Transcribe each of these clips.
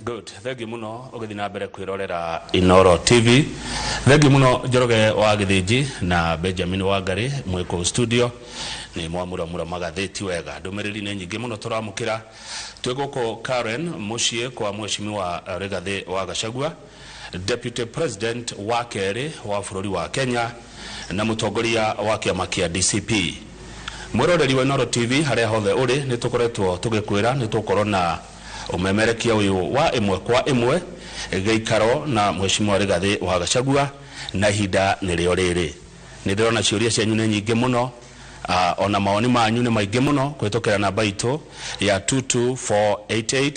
Good. Thengi muno ugithi na mbere kwirorera Inoro TV. Thengi muno Njoroge wa Githiji na Benjamin Wangari mwiko studio ni mwamura magatheti wega. Ndumiriri ni nyingi muno turamukira twiguko Karen mucie kwa mheshimiwa Rigathi wa Gachagua, Deputy President wa keri wa bururi wa Kenya na mutongoria wa kiama kia DCP. Mwiroreri wa Inoro TV haria hothe uri ni tukoretwo tugikwira ni tukorwo na umemerekia uyu wa imwe kwa imwe geikaro na mheshimiwa Rigathi wa Gachagua na hinda nirio riri. Ndirona ciuria cianyu ni nyingi muno, ona maoni manyu ni maingi muno kwitokera namba itu ya 22488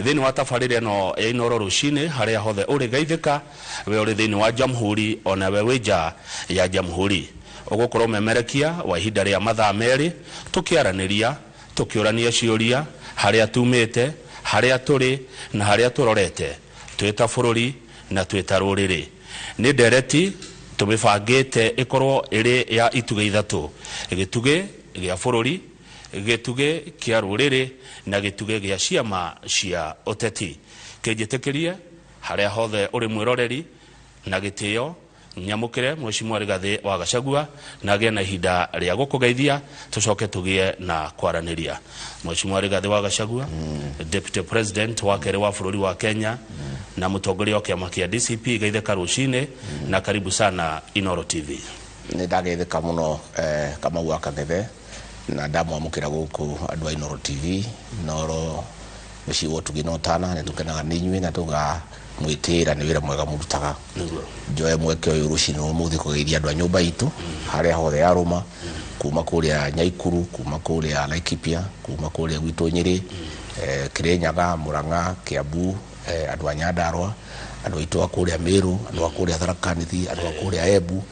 thini wa tafariri no ya Inoro rucini haria hothe uri geithika we uri thini wa jamhuri ona we wija ya jamhuri ugukorwo umemerekia wa hinda ria mathaa meri tukiaraniria tukiurania ciuria haria tumite haria turi na haria turorete twita bururi na twita ruriri. Ni ndereti tumibangite ikorwo iri ya ituge ithatu: gituge gia bururi, gituge kia ruriri na gituge gia ciama cia uteti. Kinjitikirie haria hothe uri mwiroreri na gitio nyamukire mheshimiwa Rigathi wa Gachagua na gie na hinda ria gukugeithia tucoke tugie na kwaraniria. Mheshimiwa Rigathi wa Gachagua, Deputy President wa keri wa bururi wa Kenya na mutongoria wa kiama kia DCP, geithika rucini na karibu sana Inoro TV. Ni ndageithika muno kama Wakang'ethe na ndamwamukira guku andu a Inoro TV. Inoro muci wotuginotana ni tukenaga ninywe na tuga mwitira ni wira mwega murutaga njoe mweke uyu rucini umuthi kugeithia andu a nyumba itu haria hothe yaruma, kuma kuria Nyaikuru, kuma kuria Laikipia, kuma kuria gwitu Nyeri, Kirinyaga, Murang'a, Kiambu, andu a Nyandarua, andu aitu akuria Meru, andu akuria Tharaka Nithi, andu akuria Embu,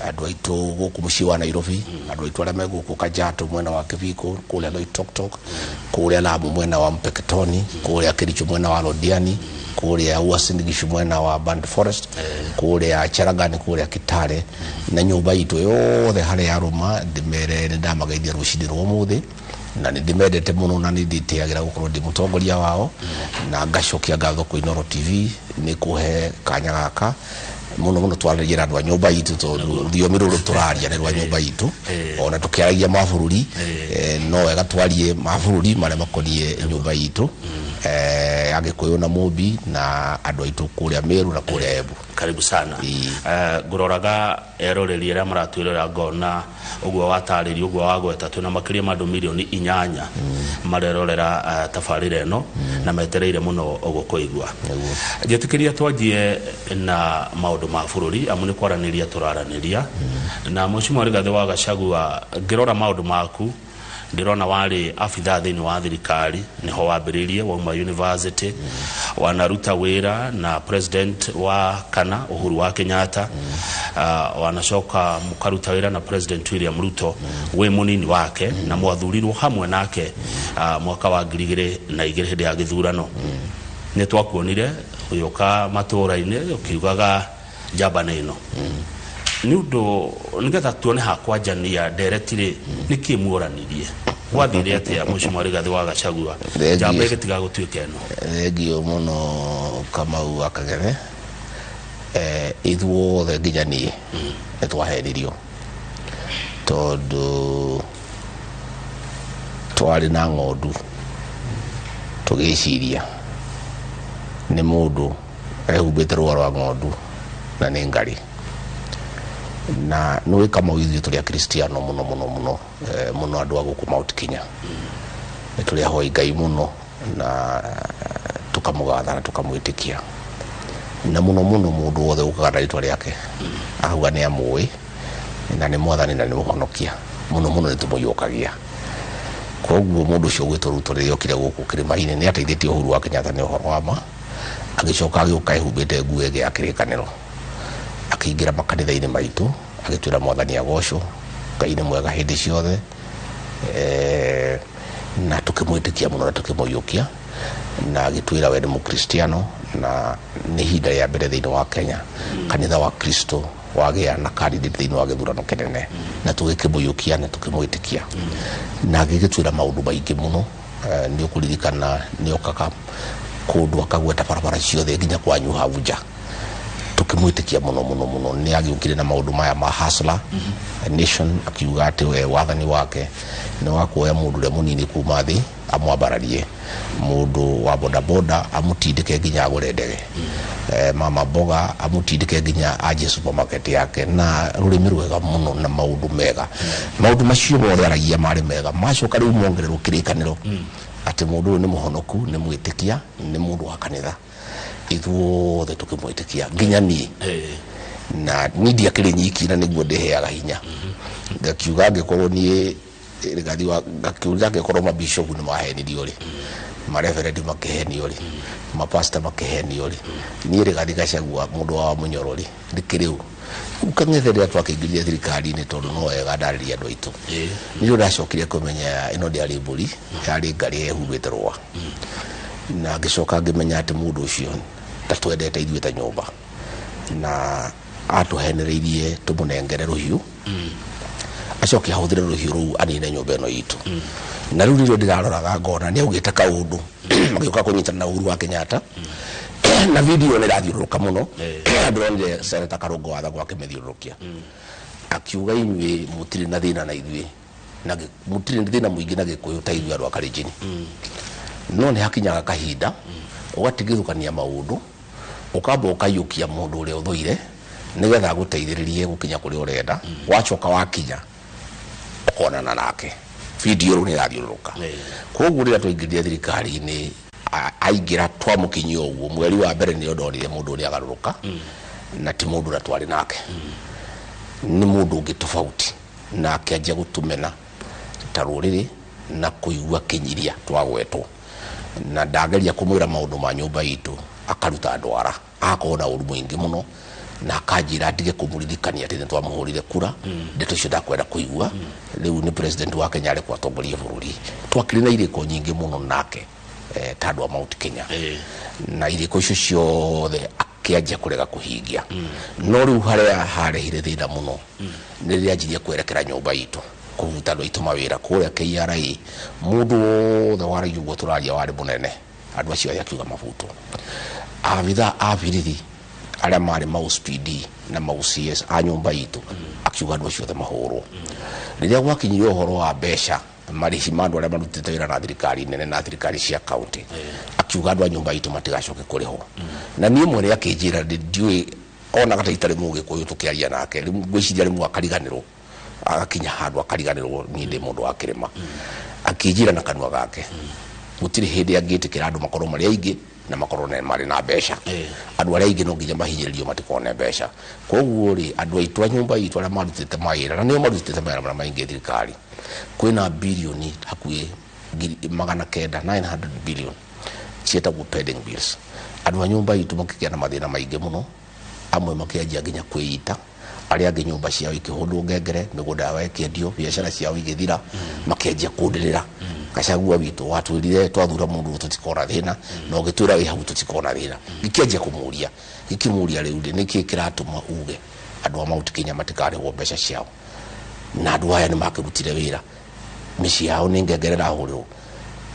andu aitu guku mucii wa Nairobi, andu aitu aria me guku Kajiado mwena wa Kiviko, kuria Loitoktok, kuria Lamu mwena wa Mpeketoni, kuria Kericho mwena wa Londiani, kuria Uasin Gishu mwena wa Band Forest, kuria Cherangani, kuria Kitale na nyumba itu yothe haria yaruma ndimere ndamageithia rucini rwa umuthi na ndimendete muno na nditiagira gukorwo ndi mutongoria wao na ngacokia ngatho ku Inoro TV ni kuhe kanya gaka muno twaragira andu a nyumba itu tondu thiomi ruru turaria ni rwa nyumba itu ona tukiaragia mabururi no wega twarie mabururi maria makonie nyumba itu Agikuyu na Mubi na andu aitu kuria Meru na kuria Embu. Karibu sana. Nguroraga eroreri aria maratwirira ngona uguo watariri uguo wagweta twina makiria mandu milioni 8 marerorera tafarira eno na metereire muno ugukuigwa. Njetikiria twanjie na maundu ma bururi amu ni kwaraniria turaraniria na mheshimiwa Rigathi wa Gachagua, ngirora maundu maku ndirona wari afitha thini wa thirikari niho wambiririe wa university wanaruta wira na president wa kana Uhuru wa Kenyatta, wanacoka mukaruta wira na president William Ruto we munini wake na mwathurirwo hamwe nake mwaka wa 2002 hindi ya githurano. Ni twakuonire uyoka matura-ini ukiugaga njamba ino ni undu nigetha tuone hakwanjania nderetire niki muoranirie wathire atia mheshimiwa Rigathi wa Gachagua njamba igitiga gutuika eno. Thengio muno kama Wakang'ethe ithuothe nginya nie nitwahenirio tondu twari na ng'ondu tugiciria ni mundu ehumbite rwa rwa ng'ondu na ni ngari na nui kama withi tulia Kristiano muno andu a guku Mount Kenya tulia hoi Ngai muno na tukamugatha na tukamwitikia na muno mundu wothe ukaga ritwa riake ahuga ni amui na ni mwathani na ni muhonokia muno ni tumuyukagia. Koguo mundu ucio gwitwo Ruto ririo kire guku kirima-ini ni ateithitie Uhuru wa Kenyatta ni uhoro wama, agicoka agiuka ehumbite nguo ege ya kirikaniro akiingira makanitha-ini maitu agitwira mwathani agocwo Ngai ni mwega hindi ciothe na tukimwitikia muno na tukimuyukia na agitwira we ni mukristiano na ni hinda ya mbere thiini wa Kenya kanitha wa Kristo wagia na candidate thiini wa githurano kinene na tugikimuyukia na tukimwitikia na agigitwira maundu maingi muno ni ukuririkana ni okaga kundu akagweta barabara ciothe nginya kwanyu havuja tukimwitikia muno ni agiukire na maundu maya ma hustler nation akiuga ati we wathani wake ni wakuoya mundu le munini kuma thi amwambararie mundu wa bodaboda amutindike nginya agure ndege mama boga amutindike nginya aje supermarket yake na rurimi rwega muno na maundu mega maundu macio mothe aragia mari mega macoka riu mongererwo kirikaniro ati mundu ni muhonoku ni mwitikia ni mundu wa kanitha ithuothe tukimwitikia nginya ni na nidi akiri nyiki na niguo ndiheaga hinya ngakiuga ngikorwo ni rigathi wa ngakiuga ngikorwo mabishop ni maheni diori mareverend makeheni ori mapastor makeheni ori ni rigathi gacagua mundu wa munyorori ndikiriu ukangetherera twakigiria thirikari ni tondu no wega ndariria andu aitu ni ndacokire kumenya ino ndiari mburi yari ngari ehubite rwa na gicoka ngimenya ati mundu ucio tatwendete ithuĩ ta nyumba na atuhenereirie tumunengere ruhiu acoke ahuthire ruhiu ruu anine nyumba ino itu na riu ndio ndiraroraga ngona ni augite kaundu agioka kunyitana na Uhuru wa Kenyatta na video ni rathiuruka muno ndronje Senator Karungo watha gwake methiurukia akiuga inywe mutiri na thina na ithuĩ na mutiri na thina muingi na gikuyu ta ithuĩ andu akarijini no ni hakinyaga kahinda ugatigithukania maundu ukamba ukayukia mundu uri uthuire nigetha guteithiririe gukinya kuri urenda wacoka wakinya ukonana nake video ru ni rathiuruka koguo rira twaingirire thirikari ni aingira twamukinyio uguo mweri wa mbere ni ndonire mundu uri agaruruka na ti mundu ratwari nake ni mundu ungi tofauti na akianjia gutumena taruriri na kuigua kinyiria twagwetwo na ndageria kumwira maundu ma nyumba itu akaruta ndwara akona uru mwingi muno na akajira ndige kumuririkania ati twamuhurire kura ndeto cio ndakwenda kuigua riu ni president wa Kenya ari kwatongoria bururi twakirina iriko nyingi muno nake tandu wa Mount Kenya na iriko icio ciothe akianjia kurega kuhingia no riu haria harehire thina muno ni riria njirie kwerekera nyumba itu kuvuta ndo ituma wira kuria KRA mundu wothe waraigua turaria wari munene andu acio yakiuga mabuto avitha avirithi aria mari mau-speed na mau-CS a nyumba itu akiuga andu acio the mahurwo riria gwakinyire uhoro wa mbeca marihi mandu aria marutite wira na thirikari nene na thirikari cia county akiuga andu a nyumba itu matigacoke kuriho na nie mwene akinjira ndiui ona kata itari muge kuyu tukiaria nake ngwiciria rimu akariganirwo akinya handu akariganirwo ni ndi mundu wa kirima akijira na kanwa gake gutiri hindi angitikira andu makorwo mari aingi na makorwo ne mari na mbeca andu ari aingi no nginya mahinyiririo matikone mbeca koguo ri andu aitu a nyumba itu ara marutite mawira na nio marutite mawira maingi thirikari kwina bilioni hakuye 900 billion cietagwo pending bills andu a nyumba itu makikia na mathina maingi muno amwe makianjia nginya kwiyita aria angi nyumba ciao ikihundwo ngengere migunda yao ikiendio biashara ciao igithira makianjia kundirira Gachagua witu watwirire twathura mundu tutikona thina no gitwira wi hau tutikona thina gikianjia kumuria gikimuria riu ndi niki kiratuma uge andu a Mount Kenya matikare wo mbeca ciao na andu aya ni makirutire wira mici yao ni ngengerera huriro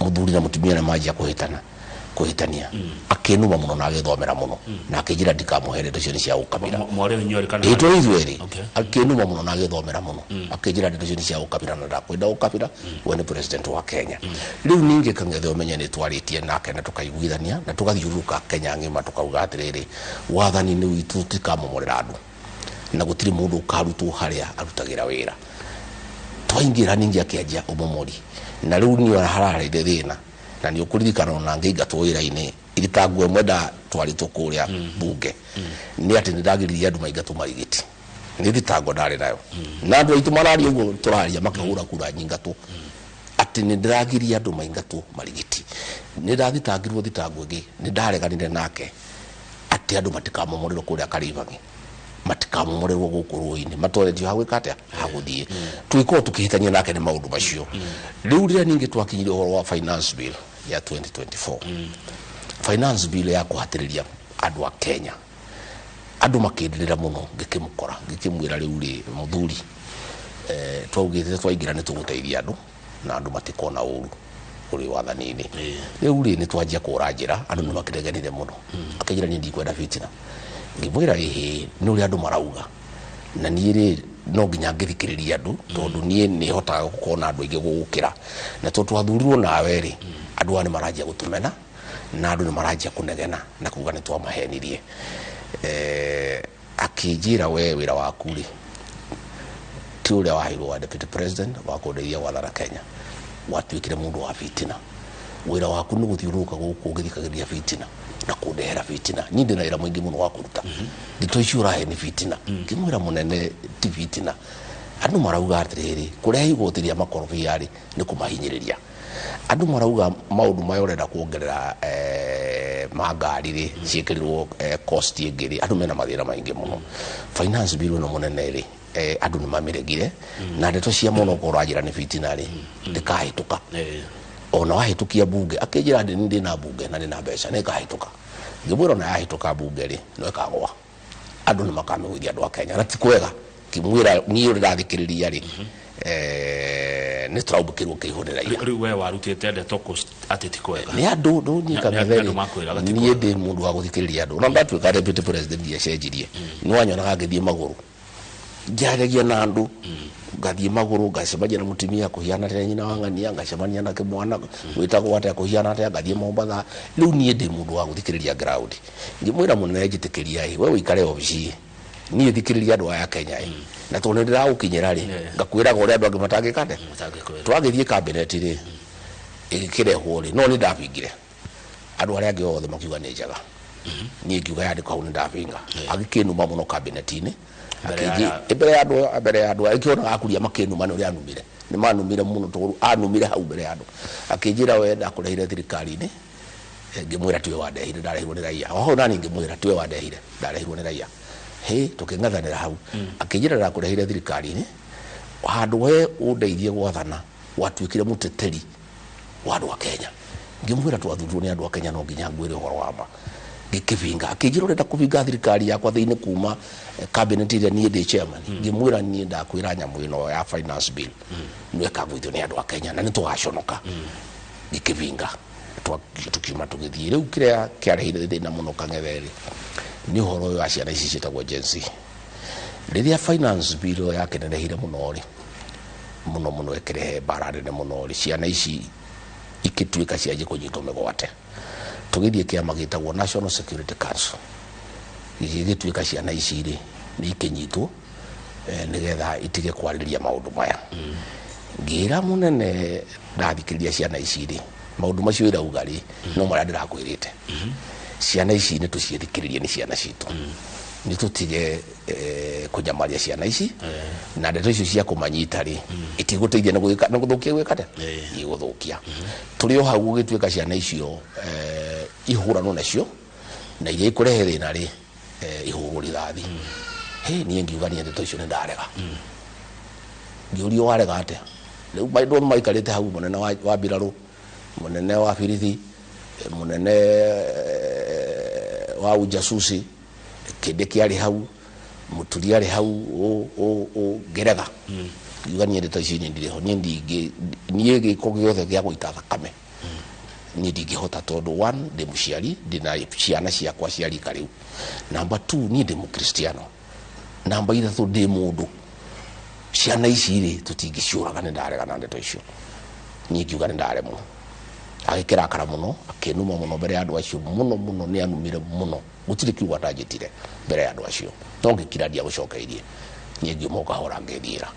muthuri na mutumia na majia kuhitania akenuma muno na agithomera muno na akijira ndikamuhere ndecio ni cia ukabira mwore nyori kana ito izweri akenuma muno na agithomera muno akijira ndecio ni cia ukabira na ndakwenda ukabira we ni president wa Kenya riu ninge kangethe umenya ni twaritie nake na tukaiguithania na tugathiuruka Kenya ngima tukauga atiriri wathani ni witu tikamumurira andu na gutiri mundu ukarutwo haria arutagira wira twaingira ninge akianjia umomori na riu ni hararire thina na ni ukuririkana na ngeiga twira-ini iritangu mwenda twarito kuria bunge ni ati ndagiriria andu maiga tumarigiti ni thitango ndari nayo na andu aitu marari uguo turaria makahura kura nyingatu ati ni ndiragiria andu maingatu marigiti ni ndathitangirwo thitango ingi ni ndareganire nake ati andu matikamomorerwo kuria Karibangi matikamomorerwo guku ruini matwaretio hagwikate haguthie twiko tukihitania nake ni maundu macio riu ria ningi twakinyire uhoro wa finance bill ya 2024 finance bill ya kuhatiriria andu a Kenya andu makindirira muno ngikimukora ngikimwira riu ri muthuri twaugite twaingira ni tuguteithia andu na andu matikona uru uri wathanini riu ri ni twanjia kuranjira andu ni makiregenire muno akijira ni ndikwenda fitina ngimwira hihi ni uri andu marauga na ni ri no nginya ngithikiriria andu tondu ni ni hotaga gukona andu ingi gukira na to twathurirwo nawe ri andu ani maranjia gutumena na andu ni maranjia kunegena na kuga ni twamahenirie akijira we wira waku ri ti uria wahirwo wa deputy president wa kundeithia gwathana Kenya watuikire mundu wa fitina wira waku ni guthiuruka guku ugithikagiriria fitina na kundehera fitina ni ndina ira mwingi muno wa kuruta nditoicura he ni fitina kimwira munene ti fitina andu marauga atiriri kuria igutiria makorofi ari ni kumahinyiriria andu marauga maundu mayorenda kuongerera magari ri ciekirirwo cost ingiri andu mena mathira maingi muno finance bill no munene ri andu ni mamiregire na ndeto cia muno kurajira ni fitina ri ndikahituka ona wahitukia bunge akijira ndi na bunge na ndina mbeca ne kahituka ngibwira na yahituka bunge ri no kagwa andu ni makamwithia andu a Kenya na ti kwega kimwira ni uri rathikiriria ri ni traubukirwo kihurira ira riu we warutite ndeto ati kwega ni andu ndo ni kametheri ni ndi mundu wa guthikiriria andu na ndatwika deputy president ya cenjirie ni wanyonaga ngithie maguru njaragia na andu ngathie maguru ngacemania na mutumia kuhiana ta nyina wangania ngacemania na kimwana witagwo ate kuhiana ta ngathie Mombatha riu ni ndi mundu wa guthikiriria ground ngimwira munene njitikiria we wikare obici ni thikiriria andu aya Kenya na tondu ndira gukinyira ri ngakwira gore andu angi matangikande twagithie cabinet ri igikirehwo ri no ni ndabingire andu aria angi othe makiuga ni njega ni ngiuga yandikwa hu ni ndabinga agikinuma muno cabinet-ini akiji mbere ya andu akiona akuria makinuma no ri anumire ni manumire muno toru anumire hau mbere ya andu akijira we ndakureire thirikari-ini ngimwira tiwe wandehire ndarehirwo ni raia oho nani ngimwira tiwe wandehire ndarehirwo ni raia he tukingathanira hau akijira ndakurehire thirikari-ini handu we undeithie gwathana watuikire muteteri wa andu a Kenya ngimwira twathurwo ni andu a Kenya no nginya ngwire uhoro wa ma gikivinga akijira urenda kuvinga thirikari yakwa thiini kuma cabinet ira ni ndi chairman ngimwira ni ndakwira nyamu ino ya finance bill nwe kagwithio ni andu a Kenya na ni twaconoka gikivinga tukiuma tugithie riu kiria kiarehire thina muno kang'etheri ni horo wa ciana ici citagwo agency riria finance bill yakenehire muno ri muno ekirehe barare ne muno ri ciana ici ikituika ciaje kunyitwo migwate tugithie kiama gitagwo National Security Council igituika ciana ici ri ni ikinyitwo nigetha itige kwariria maundu maya ngira munene ndathikiriria ciana ici ri maundu macio irauga ri no maria ndirakwirite ciana ici ni tuciethikiririe ni ciana citu ni tutige kunyamaria ciana ici na ndeto icio cia kumanyita ri itigutethia na guthukia gwikate iguthukia turi o hau gituika ciana icio ihurano nacio na iria ikurehe thina ri ihurwo rithathi he ni ngiuga ni ndeto icio ni ndarega ngiurio warega ate riu maindo maikarite hau munene wa Biraru munene wa Birithi munene wa ujasusi kinde kiari hau muturi ari hau o gerega yuga ni ndeto ici ni ndiriho ni ndingi ni giko giothe gya guita thakame ni ndingihota tondu one ndi muciari ndina ciana ciakwa ciari kariu number 2 ni ndi mukristiano number 3 ndi mundu ciana ici ri tutingiciuraga ni ndarega na ndeto icio ni ngiuga ni ndaremwo agikira kara muno akinuma muno mbere ya andu acio muno ni anumire muno gutire kiuga ndajitire mbere ya andu acio tongikira ndia gucokeirie ni ngiumoka hora ngethira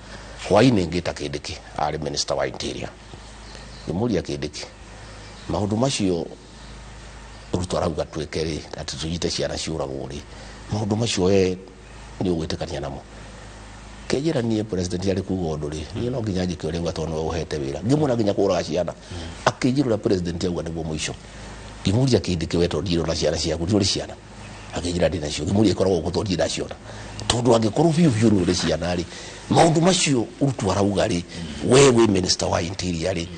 hwaini ngita Kindiki ari minister wa interior nimuria Kindiki maundu macio ruto arauga twekeri ati tujite ciana ciuragwo ri maundu macio ni ugwitikania namo kejera ni president yari kugo nduri ni no nginya njike uri ngatono we uhete wira ngimuna nginya kuraga ciana akijirura president yaguo niguo muico ngimuria Kindiki weto ndiro na ciana ciaku nduri ciana akijira ndina cio ngimuria ikoragwo gutondira ciona tondu angikorwo biu ni uri ciana ri maundu macio urutu arauga ri wewe minister wa interior ri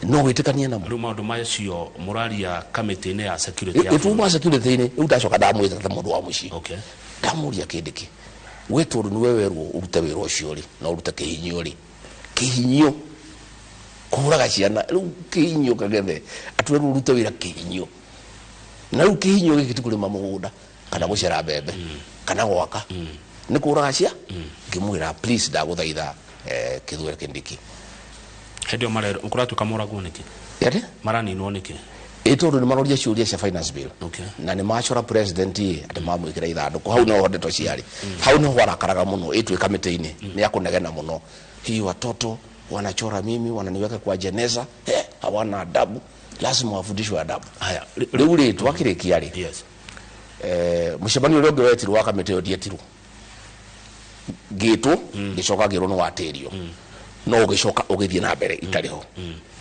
no witikania namo riu maundu macio muraria committee ya security ya ituma security ni utacoka ndamwita ta mundu wa muci okay ndamuria Kindiki wetu ni wewe urute wira ucio ri na urute kihinyio ri kihinyio kuraga ciana riu kihinyo kagethe atwe rurute wira kihinyo na riu kihinyo giki kurima mugunda kana gucera mbembe kana gwaka ni kuraga cia ngimwira please ndaguthaitha Kithure Kindiki hedio marero ukuratu kamura goniki yate marani noniki ito ndo maroria ciuria cia finance bill okay na ni machora president ati mamwikira ithanduku hau no hondeto ciari hau no warakaraga muno itu ikamite-ini ni akunegena muno hii watoto wanachora mimi wananiweka kwa jeneza hawana adabu lazima wafundishwe adabu haya riu ritu akirikia ri yes mushebani uri onge wetirwo akamite odietirwo gitu gicoka giro no watirio no gicoka ugithie na mbere itariho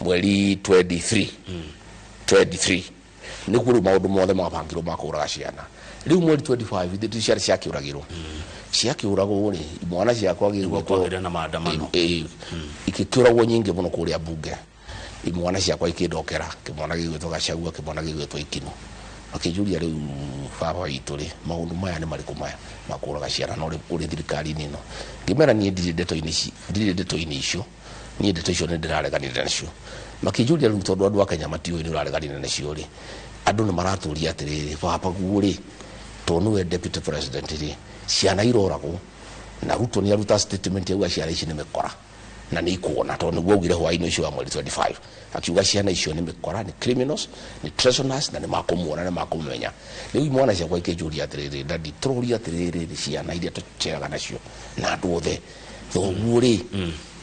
mweri 23 niguo ru maundu mothe mabangirwo makuraga ciana riu mweri 25 ithitu ciari ciakiuragirwo ciakiuragwo ri mwana ciakwa gigwo kwagirana na maandamano ikikiuragwo nyingi muno kuria bunge imwana ciakwa ikindokera kimwana gigwitwo Gachagua kimwana gigwitwo Ikino akijuria riu baba witu ri maundu maya ni mariku maya makuraga ciana no uri thirikari nino ngimera nie ndire ndeto-ini icio nie ndeto icio ndirareganire nacio makijuria riu tondu andu a Kenya matiuĩ ni urareganire nacio ri andu ni maraturia atiriri baba guo ri tonu we deputy president ri ciana iroragwo na Ruto ni aruta statement ya ciana ici ni mikora na ni kuona tondu niguo ugire hwaini icio wa mweri 25 akiuga ciana icio ni mikora ni criminals ni treasoners na ni makumuona na makumenya riu mwana cia kwa ikijuria atiriri ndadi tururia atiriri ciana iria tucheraga nacio na andu othe thoguo ri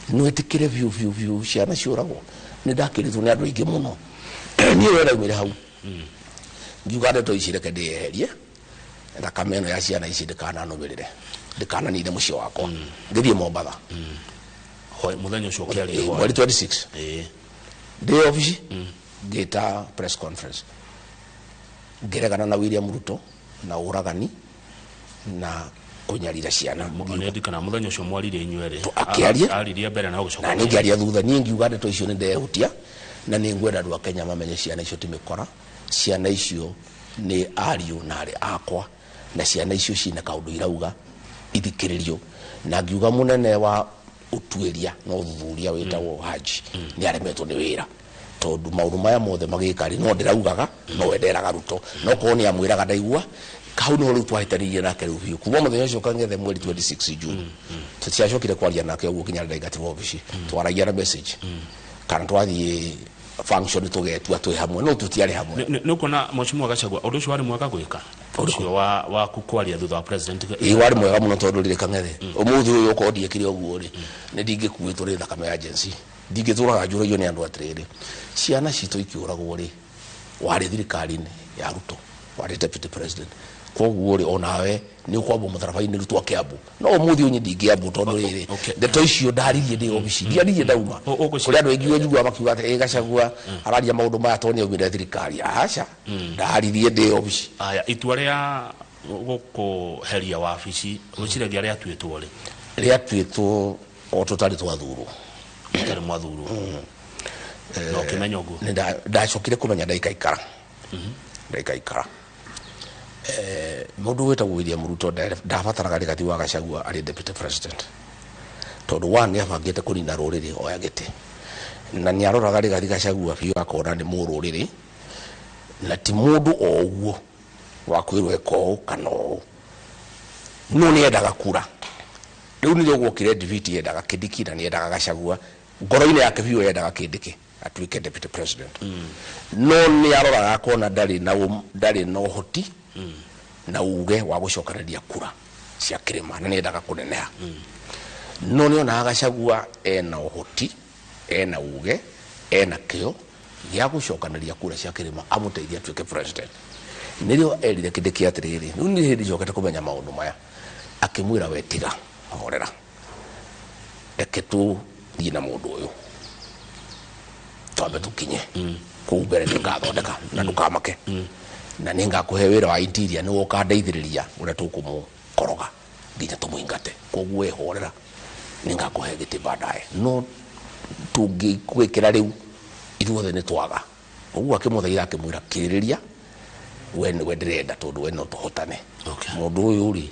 no etikire view ciana ciuragwo ni ndakiritwo ni andu ingi muno ni wera umire hau ngiuga ndeto ici reke ndieherie thakame ĩno ya ciana ici ndikananũmĩrĩre ndikananine mũciĩ wakwa ngĩthiĩ Mombatha muthenya ucio kiari mweri 26 day office ngĩta press conference ngeregana na William Ruto na uragani na kunyarira ciana mugine kana muthenya ucio mwarire inyuere akiaria ariria mbere na gucoka na ningiaria thutha nie ngiuga ndeto icio ni ndehutia na ningwenda andu a Kenya mamenye ciana icio timikora ciana icio ni ariu na ari akwa na ciana icio cina kaundu irauga ithikiririo na ngiuga munene wa utuiria no thuthuria witagwo Haji ni aremetwo ni wira tondu maundu maya mothe magikari no ndiraugaga no wenderaga Ruto no ko ni amwiraga ndaigua kau no ru twahitanirie nake ru biu kuma muthenya ucio kangethe mweri 26 June tutiacokire kwaria nake uguo kinya ndaigati office twaragia na message kana twathie function tugetua twi hamwe no tutiari hamwe nuko na Mheshimiwa Gachagua undu ucio wari mwega gwika ucio wa kukwaria thutha wa president wari mwega muno tondu rire kangethe umuthi uyu ukondie kiri oguo ri ni ndingikuitwo ri thakame agency ndingituraga njurayo ni andu atiriri ciana citu ikiuragwo ri wari thirikari-ini ya Ruto wari deputy president koguo ri onawe ni ukwamba mutharabai-ini Ruto akiambu no umuthi unyi ndingiambu tondu riri ndeto icio ndaririe ndi obici ndiaririe ndauma kuri andu aingi njigua makiuga ati Gachagua araria maundu maya tondu aumire thirikari aca ndaririe ndi obici aya itua ria gukuheria wabici ruciragia ria twitwo o tutari twathurwo tari mwathurwo no kimenyo guo ndacokire kumenya ndaikaikara mundu wetagwo William Ruto ndabataraga rigati wa Gachagua ari deputy president tondu ni abangite kunina ruriri oya giti na ni aroraga rigati Gachagua biu akona ni mururiri na ti mundu o uguo wa kwirwe ko kana no ni endaga kura riu ni gwokire diviti yendaga Kindiki na ni endaga Gachagua ngoro-ini yake biu yendaga Kindiki atuike deputy president no ni aroraga akona ndari na uhoti na uge wa gucokanĩria kura cia kirima na nendaga kuneneha no ni ona Gachagua ena uhoti ena uge ena kio ya gucokanĩria kura cia kirima amuteithia atuike president nirio erire Kindiki atiriri riu ni hindi njokete kumenya maundu maya akimwira wetiga horera reke tu thiĩ na mundu uyu twambe tukinye kuu mbere ndingathondeka na ndukamake na ningakuhe wira wa interior ni ukandeithiriria uria tukumukoroga nginya tumuingate koguo ehorera ningakuhe giti baadaye no tungigwikira riu ithuothe ni twaga uguo akimuthaitha akimwira kiririria we ndirenda tondu we no tuhotane Okay. mundu uyu ri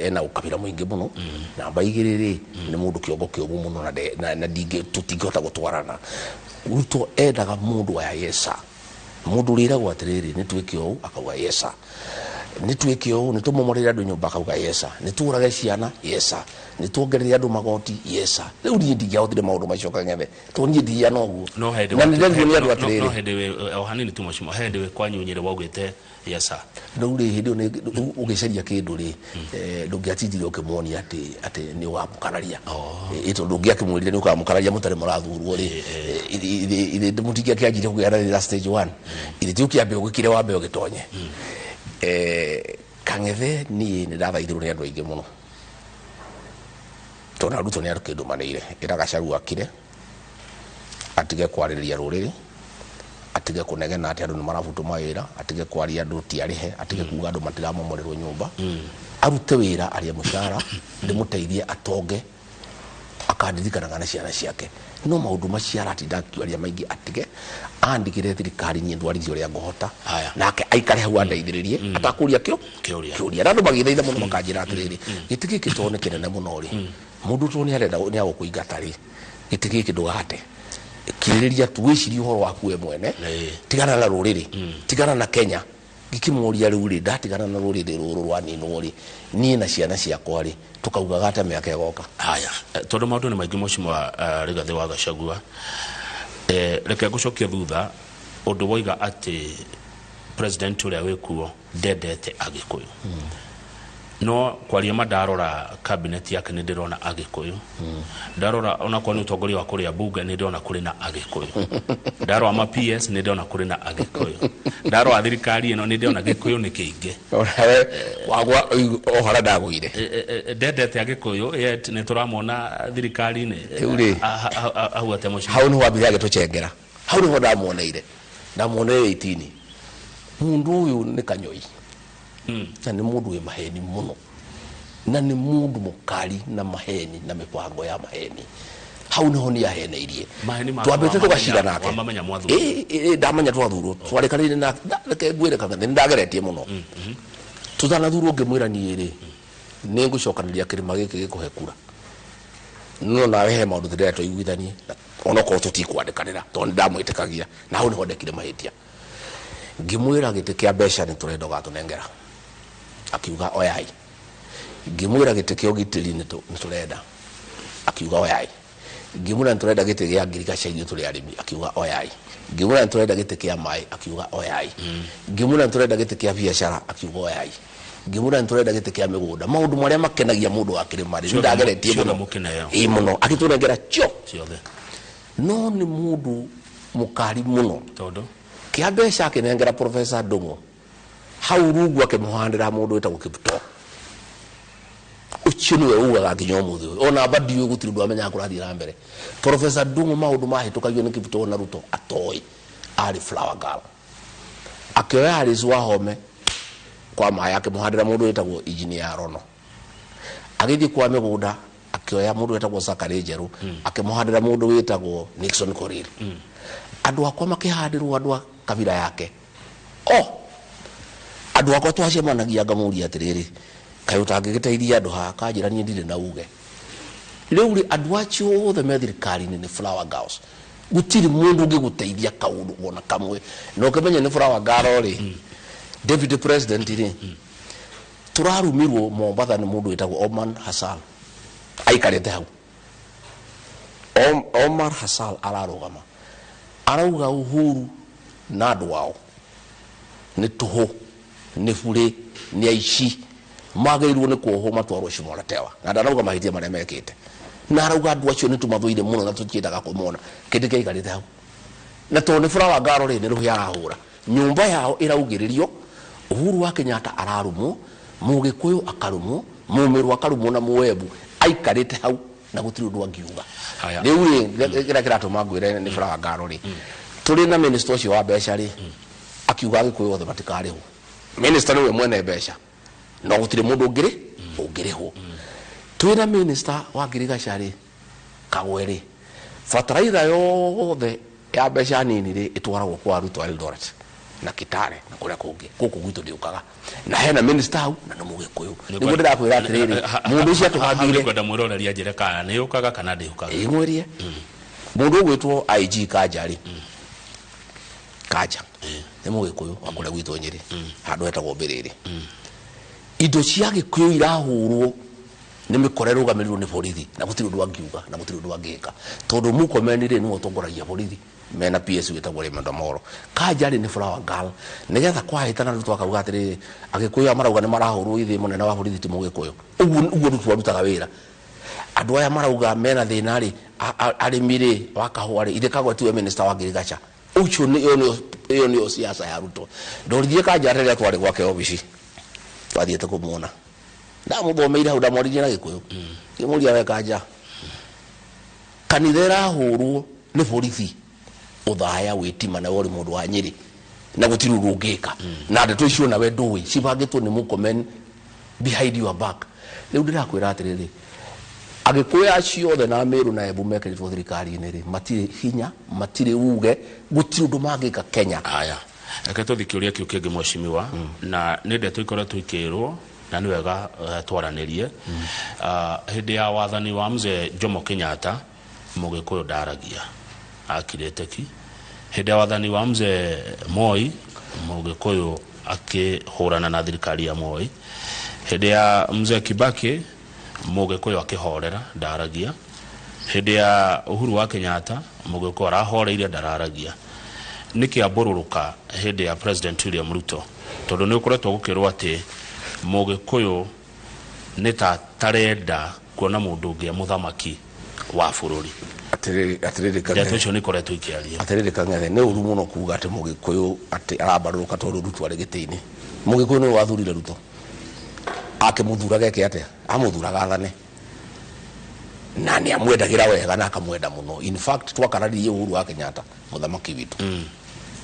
ena ukabira muingi muno namba igiri ri ni mundu kiongo kiobu muno na dinge tutingihota gutwarana Ruto endaga mundu wa yesa mundu rira gwatiriri ni twike ou akauga yesa ni twike ou ni tumomorera andu nyumba akauga yesa ni turage ciana yesa ni tuongerere andu magoti yesa riu ni ndingihotire maundu macio Kang'ethe to ni ndia noguo no hede na ndio ni andu atiriri no hede o hanini tu mashimo hede we kwanyunyire waugite yesa no ri hindi ni ugiceria kindu ri ndungiatindire ukimwonia ati ni wa mukararia ito ndungiakimwirire ni ukamukararia mutare murathurwo ri ile ndumutingia kianjire kugerera stage 1 ile tukiambia gukire wambe ugitonye Kang'ethe ni ndathaithirwo ni andu aingi muno tona Ruto ni arukindu maneire ira Gacaru akire atige kwaririria ruriri atige kunegena ati andu ni marabutu mawira atige kwaria andu tiarihe atige kuga andu matiramomorerwo nyumba arute wira aria mushara ndimuteithie atonge akandirikanaga na ciana ciake no maundu maciara atinda kiaria maingi atige andikire thirikari nyi ndwarithio ria ngohota nake aikare hau andeithiririe atakuria kiuria andu magithaitha muno makanjira atiriri gitigi kitone kinene muno ri mundu to ni arenda ni agukuingata ri gitigi kindugate kiririria tuwiciri uhoro waku we mwene tigana na ruriri tigana na Kenya gikimoria riu ri ndatigana na ruriri ruru rwa nino ri ni na ciana ciakwa ri tukauga gata miaka igoka haya tondu maundu ni maingi mucimo Rigathi wa Gachagua reke gucokia thutha undu woiga ati president uria wikuo ndendete Agikuyu no kwaria madarora cabinet yake ni ndirona Agikuyu ndarora ona kwa ni utongoria wa kuria bunge ni ndirona kuri na Agikuyu ndarora ma PS ni ndirona kuri na Agikuyu ndarora thirikari ino ni ndirona Agikuyu ni kiingi wagwa ohara ndaguire ndendete Agikuyu yet ni turamona thirikari ni ahu ate mucimo hau ni wambire agituchengera hau ni ndamuoneire 18 mundu uyu ni Kanyoi na ni mundu we maheni muno na ni mundu mukari na maheni na mipango ya maheni hau niho ni aheneirie twambete tugashira nake ndamanya twathurwo twarekanire na reke ngwire Kang'ethe ndageretie muno tutanathurwo ngimwira ni ri ni ngucokaniria kirima giki gikuhe kura no nawe he maundu ndire twaiguithanie ona ko tutikwandikanira to ndamwitikagia na hau niho ndekire mahitia ngimwira gite kia besha ni turendo gatunengera akiuga oyai ngimwira gite kio gitiri ni turenda akiuga oyai ngimwira turenda gite gia ngirigasha ithio turi arimi akiuga oyai ngimwira turenda gite kia mai akiuga oyai ngimwira turenda gite kia biashara akiuga oyai ngimwira turenda gite kia migunda maundu maria makenagia mundu akirima ri ndageretie muno muno akitunengera cio no ni mundu mukari muno todo kia besha akinengera Professor Ndung'u hau rungu akimuhandira mundu wetagwo Kiptoo ucio niwe ugaga nginya umuthi ona badio gutiri ndu amenya kurathi na mbere Professor Ndung'u maundu mahitukagio ni Kiptoo na Ruto atoi ari Flower Girl akioya ari Wahome kwa maya akimuhandira mundu wetagwo Engineer Rono agithi kwa migunda akioya mundu wetagwo Zachary Njeru akimuhandira mundu wetagwo Nixon Korir andu akwa makihandirwo andu kabira yake andu akwa twacemanagia ngamuria atiriri kayo tangigiteithia andu ha kanjira ni ndire na uge riu ri andu acio othe me thirikari ni Flower Girls gutiri mundu ngiguteithia kaundu wona kamwe no kemenya ni Flower Girl ri Deputy President ri turarumirwo Mombasa ni mundu wetagwo Omar Hassan aikarete hau Omar Hassan ararugama arauga Uhuru na andu wao ni tuhu ni bure ni aici magairwo ni kuoho matwarwo Shimolatewa na ndarauga mahitia maria mekite na arauga andu acio ni tumathuire muno na tutiendaga kumona kindi kiaikarite hau na to ni Flower Girl ri ni ruhia arahura nyumba yao iraugiririo Uhuru wa Kenyatta ararumwo Mugikuyu akarumwo Mumiru akarumwo na Muwebu aikarite hau na gutiri undu angiuga riu ri kira kiratuma ngwire ni Flower Girl ri turi na minister ucio wa besha ri akiuga Agikuyu othe matikariho minister niwe mwene besha no gutiri mundu ungiriho turi na minister wa ngirigasha ri Kagwe ri fertilizer yothe ya besha nini ri itwaragwo kwa Ruto Eldoret na Kitale na kuria kungi guku gwitu ndiukaga na hena minister hau na Mugikuyu niguo ndirakwira atiriri mundu ucio atuhandire kwenda muroreria njire kana ni ukaga kana ndiukaga ingwerie mundu gwitwo IG Kanjari Kanja ni Mugikuyu wa kuria gwitu Nyeri handu hetagwo Mbiriri indo cia Gikuyu irahurwo ni mikore rugamirirwo ni borithi na gutiri undu angiuga na gutiri undu angika tondu mukomenire ni mutongoragia borithi mena PS witagwo Raymond Moro Kanjari ni flower girl nigetha kwahitana rutu akauga atiri Agikuyu amarauga ni marahurwo ithi munene wa borithi ti Mugikuyu uguo rutu warutaga wira andu aya marauga mena thina ri arimire wakahwa ri ithekagwo tiwe minister wa Girigacha ucio ni yo ni siasa ya Ruto ndorithie Kanjari ria twari gwake obici twathiete kumuona ndamuthomeire hau ndamwaririe na Gikuyu kimuria we Kanja kanitha irahurwo ni borithi uthaya witima na wori mundu wa Nyeri na gutiri rungika na ndeto icio na we ndui cibangitwo ni mukomen behind your back riu ndirakwira atiriri Agikuyu acio the na Meru na Embu mekiritwo thirikari-ini ri matire hinya matire uge gutiri undu mangika Kenya aya eke tuthikiuria kiu kingi mweshimiwa na ni ndeto ikoretwo ikirwo na ni wega twaranirie hindi ya wathani wa mzee Jomo Kenyatta Mugikuyu ndaragia akirete ki hindi ya wathani wa mzee Moi Mugikuyu akihurana na thirikari ya Moi hindi ya mzee Kibaki Mugikuyu akihorera ndaragia hindi ya Uhuru wa Kenyatta Mugikuyu arahoreire ndararagia niki abururuka hindi ya President William Ruto tondu ni ukoretwo gukirwo ati Mugikuyu ni tarenda kuona mundu ungi muthamaki wa bururi atiriri kangethe ndeto ni koretwo ikiaria atiriri kangethe ni uru muno kuga ati Mugikuyu ati arabaruruka tondu Ruto ari gitini Mugikuyu ni wathurire Ruto akimuthura geke ate amuthuraga athane na ni amwendagira wega na akamwenda muno in fact twakararirie Uhuru wa Kenyatta muthamaki witu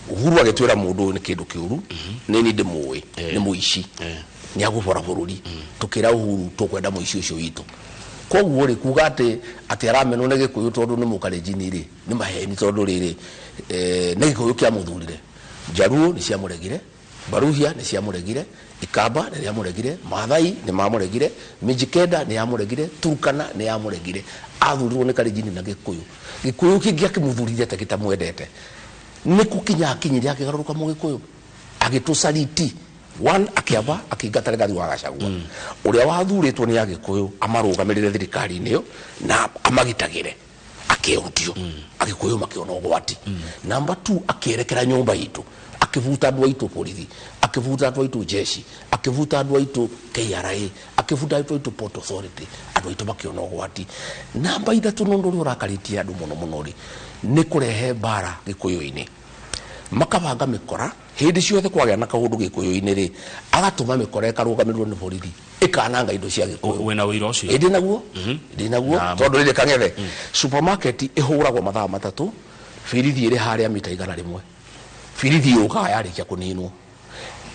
Uhuru agitwira mundu ni kindu kiuru ni ndimuwi ni muici ni agubora bururi tukira Uhuru tukwenda muici ucio witu koguo ri kuga ati aramenwo ne Gikuyu tondu ni mukalenjini ri ni maheni tondu riri ne Gikuyu kia muthurire Jaruo ni cia muregire Baruhia ni cia muregire Ikamba ni yamuregire Maathai ni mamuregire Mijikenda ni yamuregire Turkana ni yamuregire athurirwo ni Kalenjini na Gikuyu Gikuyu kingi akimuthurire te kitamwendete ni kukinya akinyire akigaruruka Mugikuyu agitusaliti one akiaba akingata Rigathi wa Gachagua uria wathuritwo ni Agikuyu amarugamirire thirikari-ini yo na amagitagire akehutio Agikuyu makiona ugwati number 2 akierekera nyumba itu akivuta andu aitu borithi akivuta andu aitu jeshi akivuta andu aitu KRA akivuta andu aitu Port Authority andu aitu makiona ugwati namba 3 nundu uri urakaritie andu muno ri ni kurehe bara Gikuyu-ini makabanga mikora hindi ciothe kwagea na kaundu Gikuyu-ini ri agatuma mikora ikarugamirwo ni borithi ikananga indo cia Gikuyu wena wira ucio ndi naguo tondu riri kangethe supermarket ihuragwo mathaa 3 birithi iri haria mita 100 birithi yuka yarikia kuninwo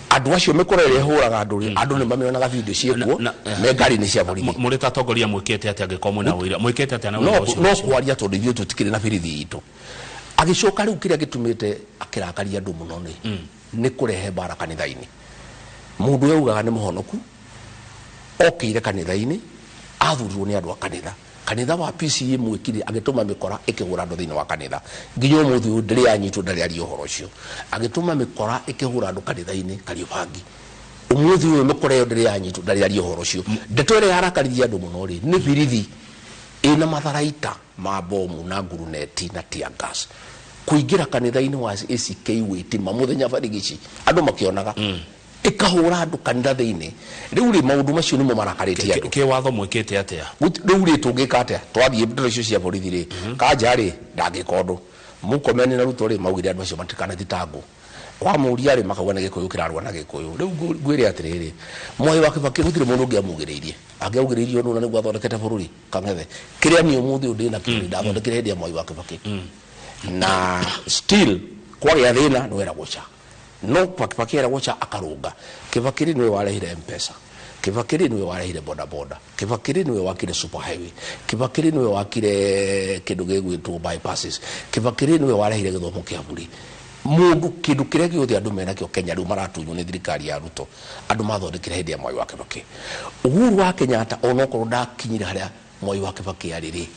andu acio mikora iri ihuraga andu ni mamionaga video ciekuo me ngari ni cia borithi muri tatongoria mwikete ati agikomwe na wira mwikete ati na wira ucio no kwaria tondu ithuĩ tutikire na birithi itu agicoka riu kiria gitumite akirakaria andu muno ni kurehe bara kanitha-ini mundu yaugaga ni muhonoku okire kanitha-ini athurirwo ni andu a kanitha wa PCA mwikire agituma mikora ikihura andu thiini wa kanitha nginya umuthi ndiri anyitwo ndari ari uhoro ucio agituma mikora ikihura andu kanitha-ini Kariobangi umuthi uyu mikora yo ndiri anyitwo ndari ari uhoro ucio ndeto ire yarakaririe andu muno ri ni birithi ina matharaita ma bomu na nguruneti na tear gas kuingira kanitha-ini wa ACK witima muthenya barigici andu makionaga ikahura andu kanitha thiini riu ri maundu macio nimo marakaritie andu ke watho mwikete atia riu ri tungika atia twathie ndeto icio cia borithi ri Kanjari ndangika undu mukomeni na Ruto ri maugire andu acio matikana thitango kwa muria ri makauga na Gikuyu kirarwa na Gikuyu riu ngwire atiriri Mwai wa Kibaki gutire mundu ngiamugiriirie angiaugiriirie ndu na niguo athondekete bururi kangethe kiria ni umuthi undi na kiri ndathondekire hindi ya Mwai wa Kibaki na still kwa ya thina no era gocha no Kibaki era gocha akarunga Kibaki niwe warehire M-Pesa Kibaki niwe warehire boda boda Kibaki niwe wakire super highway Kibaki niwe wakire kindu gigwitwo bypasses Kibaki niwe warehire githomo kia buri mundu kindu kiria giothe andu mena kio Kenya riu maratunywo ni thirikari ya Ruto andu mathondekire hindi ya Mwai wa Kibaki. Uhuru wa Kenyatta onokorwo ndakinyire haria Mwai wa Kibaki ariri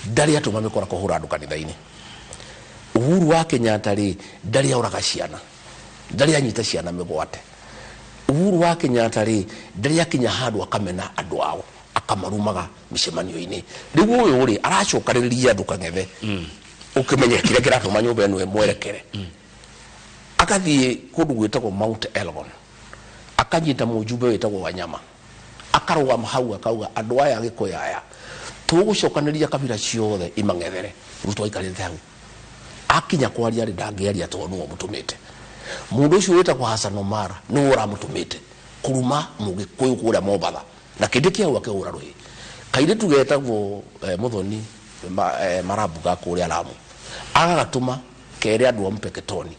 ndari atuma mikora kuhura andu kanitha-ini. Uhuru wa Kenyatta ri ndari auraga ciana, ndari anyita ciana migwate. Uhuru wa Kenyatta ri ndari akinya handu akamena andu ao akamarumaga micemanio-ini. Riu uyu ri aracokariria andu kang'ethe ukimenya kire kiratuma nyumba eno mwerekere. Akathie kundu gwitagwo Mount Elgon akanyita mujumbe witagwo Wanyama akarugama hau akauga andu aya Gikuyu aya tugucokaniria kabira ciothe imang'ethere. Ruto aikarite hau akinya kwaria ri ndangiaria tondu no mutumite mundu ucio witagwo Hassan Omara no uramutumite kuruma Mugikuyu kuria Mombatha na kindi kiau akihura ruhi kaire tugetagwo Muthoni Marabuga kuria Lamu agagatuma kere andu ampeketoni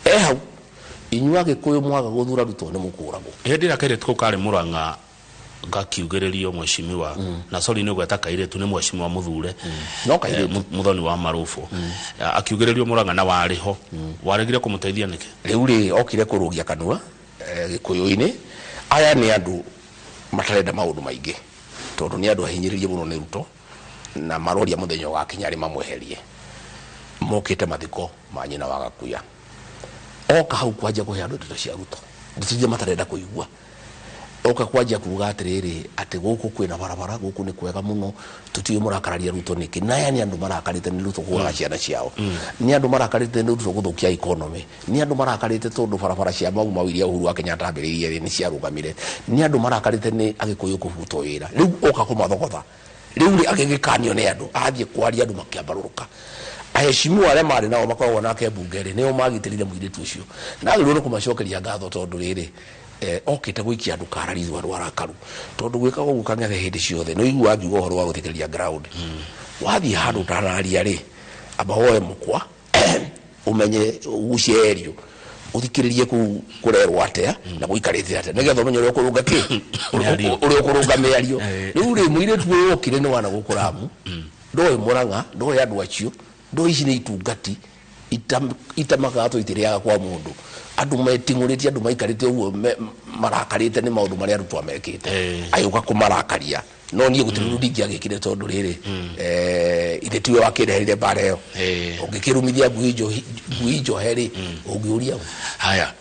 hau inyua Gikuyu mwaga guthura Ruto ni mukurago hindi ya kaire tuko kare Murang'a ngakiugiririo mweshimiwa na sorry ni gweta kaire tu ni mweshimiwa muthure no kaire Muthoni wa Marufu akiugiririo Murang'a na wariho waregire kumuteithia niki riu ri okire kurugia kanua Gikuyu-ini aya ni andu matarenda maundu maingi tondu ni andu ahinyiririe muno ni Ruto na maroria muthenya wa kinyari mamweherie mokite mathiko manyina wa Gakuya oka hau kwanja kuhe andu ndeto cia Ruto nditije matarenda kuigua oka kwanja kuuga atiriri ati guku kwina barabara guku ni kwega muno tutiyo murakararia Ruto niki naya ni andu marakarite ni Ruto kuura ciana ciao ni andu marakarite ni Ruto guthukia economy ni andu marakarite tondu barabara cia mau mawiria Uhuru wa Kenyatta ambiririe ni cia rugamire ni andu marakarite ni Agikuyu kubuto wira riu oka kumathogotha riu ri agigikanio ni andu athie kwaria andu makiambaruruka aheshimiwa aria mari nao makoragwo nake mbungeri nio magitirire muiritu ucio na agirwo kumacokeria ngatho tondu riri okite gwikia andu kararithu andu arakaru tondu gwikaga uguo kang'ethe hindi ciothe no igua ngiuga uhoro wa guthikiriria ground wathie handu tararia ri aba woe mukwa umenye ugucie erio uthikiririe kurerwo atia na guikarite atia nigetha umenye uria kurunga ki uria kurunga miario riu ri muiritu uyu okire ni wana gukuramu ndoe Murang'a ndoe andu acio ndo ici ni itungati itamagato itiriaga kwa mundu andu metinguritie andu maikarite uguo marakarite ni maundu maria Ruto amekite ayuka kumarakaria no nie gutiru ndingi agikire tondu riri ite tiwe wakirehere bareo ungikirumithia guijo heri ungiuria haya